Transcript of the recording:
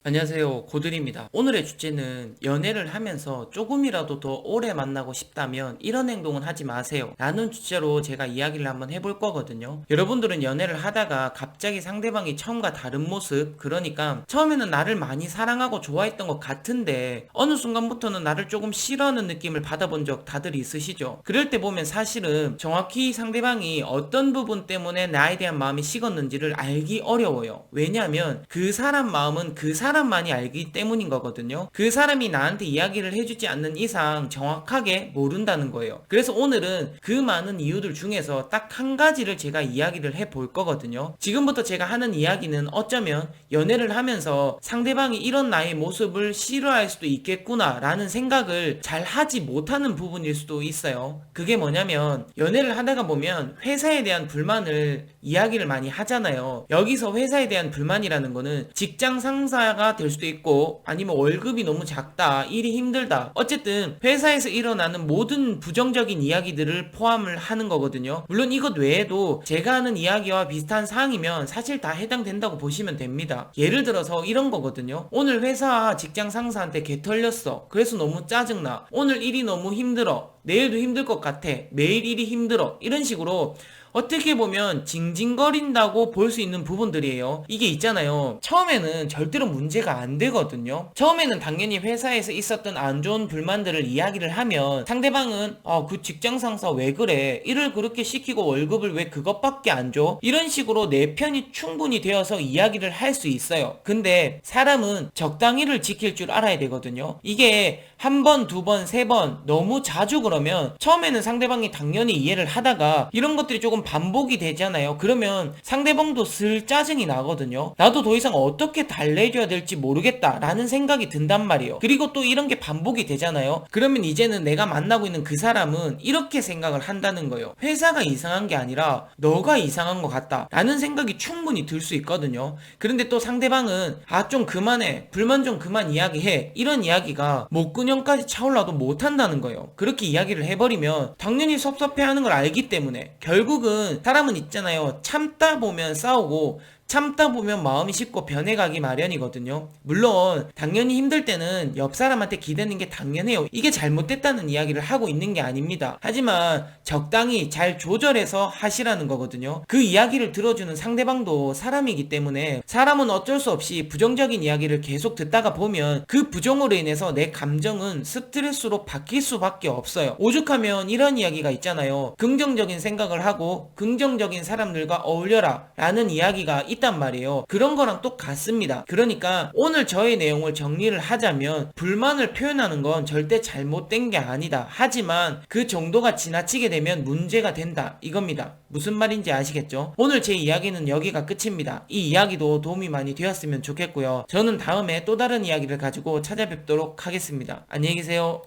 안녕하세요, 고들입니다. 오늘의 주제는 연애를 하면서 조금이라도 더 오래 만나고 싶다면 이런 행동은 하지 마세요 라는 주제로 제가 이야기를 한번 해볼 거거든요. 여러분들은 연애를 하다가 갑자기 상대방이 처음과 다른 모습, 그러니까 처음에는 나를 많이 사랑하고 좋아했던 것 같은데 어느 순간부터는 나를 조금 싫어하는 느낌을 받아본 적 다들 있으시죠? 그럴 때 보면 사실은 정확히 상대방이 어떤 부분 때문에 나에 대한 마음이 식었는지를 알기 어려워요. 왜냐하면 그 사람 마음은 그 사람만이 알기 때문인 거거든요. 그 사람이 나한테 이야기를 해주지 않는 이상 정확하게 모른다는 거예요. 그래서 오늘은 그 많은 이유들 중에서 딱 한 가지를 제가 이야기를 해볼 거거든요. 지금부터 제가 하는 이야기는 어쩌면 연애를 하면서 상대방이 이런 나의 모습을 싫어할 수도 있겠구나 라는 생각을 잘 하지 못하는 부분일 수도 있어요. 그게 뭐냐면 연애를 하다가 보면 회사에 대한 불만을 이야기를 많이 하잖아요. 여기서 회사에 대한 불만이라는 거는 직장 상사가 될 수도 있고 아니면 월급이 너무 작다, 일이 힘들다, 어쨌든 회사에서 일어나는 모든 부정적인 이야기들을 포함을 하는 거거든요. 물론 이것 외에도 제가 하는 이야기와 비슷한 사항이면 사실 다 해당된다고 보시면 됩니다. 예를 들어서 이런 거거든요. 오늘 회사 직장 상사한테 개 털렸어. 그래서 너무 짜증나. 오늘 일이 너무 힘들어. 내일도 힘들 것 같아. 매일 일이 힘들어. 이런 식으로 어떻게 보면 징징거린다고 볼 수 있는 부분들이에요. 이게 있잖아요. 처음에는 절대로 문제가 안 되거든요. 처음에는 당연히 회사에서 있었던 안 좋은 불만들을 이야기를 하면 상대방은 그 직장 상사 왜 그래? 일을 그렇게 시키고 월급을 왜 그것밖에 안 줘? 이런 식으로 내 편이 충분히 되어서 이야기를 할 수 있어요. 근데 사람은 적당히를 지킬 줄 알아야 되거든요. 이게 한 번, 두 번, 세 번 너무 자주 그러면 처음에는 상대방이 당연히 이해를 하다가 이런 것들이 조금 반복이 되잖아요. 그러면 상대방도 슬 짜증이 나거든요. 나도 더 이상 어떻게 달래줘야 될지 모르겠다 라는 생각이 든단 말이에요. 그리고 또 이런 게 반복이 되잖아요. 그러면 이제는 내가 만나고 있는 그 사람은 이렇게 생각을 한다는 거예요. 회사가 이상한 게 아니라 너가 이상한 것 같다 라는 생각이 충분히 들 수 있거든요. 그런데 또 상대방은 좀 그만해, 불만 좀 그만 이야기해, 이런 이야기가 목근형까지 차올라도 못한다는 거예요. 그렇게 이야기를 해버리면 당연히 섭섭해하는 걸 알기 때문에 결국은 사람은 있잖아요. 참다 보면 싸우고 참다 보면 마음이 식고 변해가기 마련이거든요. 물론 당연히 힘들 때는 옆 사람한테 기대는 게 당연해요. 이게 잘못됐다는 이야기를 하고 있는 게 아닙니다. 하지만 적당히 잘 조절해서 하시라는 거거든요. 그 이야기를 들어주는 상대방도 사람이기 때문에 사람은 어쩔 수 없이 부정적인 이야기를 계속 듣다가 보면 그 부정으로 인해서 내 감정은 스트레스로 바뀔 수밖에 없어요. 오죽하면 이런 이야기가 있잖아요. 긍정적인 생각을 하고 긍정적인 사람들과 어울려라 라는 이야기가 있단 말이에요. 그런 거랑 똑같습니다. 그러니까 오늘 저의 내용을 정리를 하자면 불만을 표현하는 건 절대 잘못된 게 아니다. 하지만 그 정도가 지나치게 되면 문제가 된다. 이겁니다. 무슨 말인지 아시겠죠? 오늘 제 이야기는 여기가 끝입니다. 이 이야기도 도움이 많이 되었으면 좋겠고요. 저는 다음에 또 다른 이야기를 가지고 찾아뵙도록 하겠습니다. 안녕히 계세요.